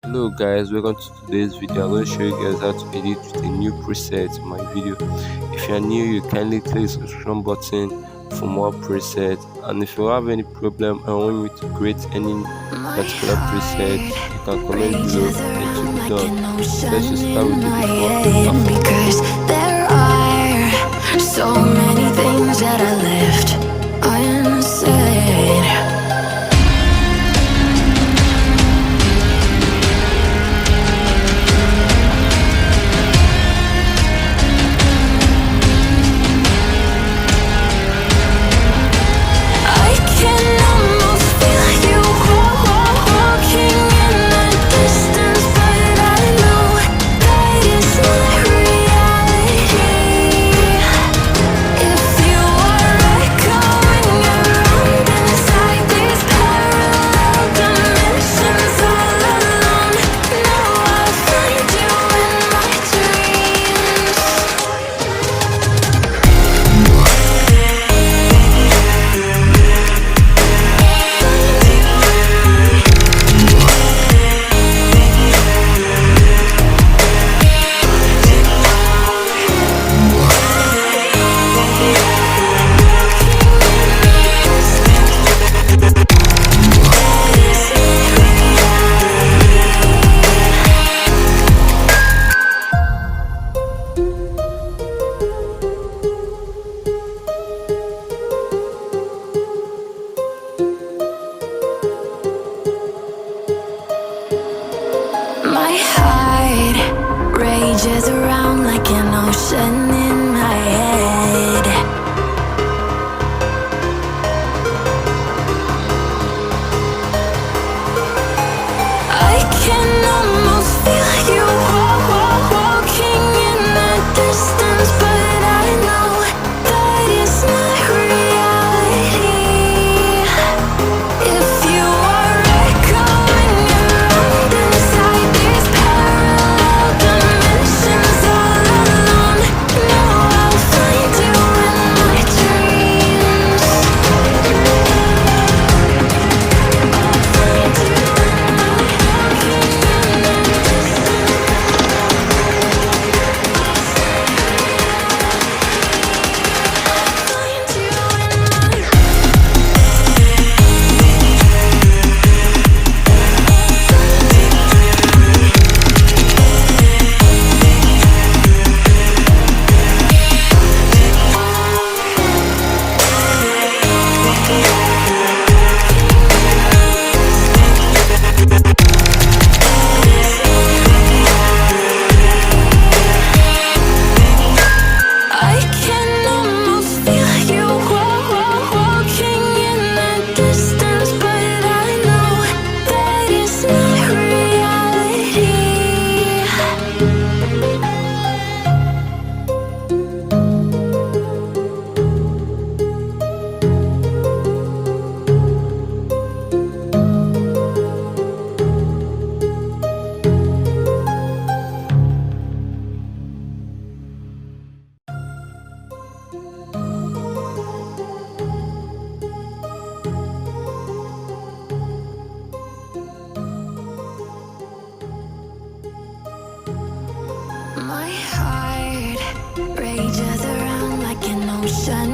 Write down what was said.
Hello guys, welcome to today's video. I'm going to show you guys how to edit with a new preset in my video. If you are new, you kindly click the subscription button for more presets, and if you have any problem and want me to create any My particular preset, you can heart comment below rages and it will around be like done. an So let's ocean just start with in the my before and head. after. Because there are so many things that I left unsaid. I can almost feel you walking in the distance, but I know that it's not reality. If you are echoing around inside these parallel dimensions all alone, now I'll find you in my dreams. My heart rages around like an ocean in my head. I can almost feel you walking in the distance, but I know that it's not reality. If you are echoing around inside these parallel dimensions all alone, now I'll find you in my dreams. I can almost feel you walking in the distance, but I know that it's not reality. My heart rages around like an ocean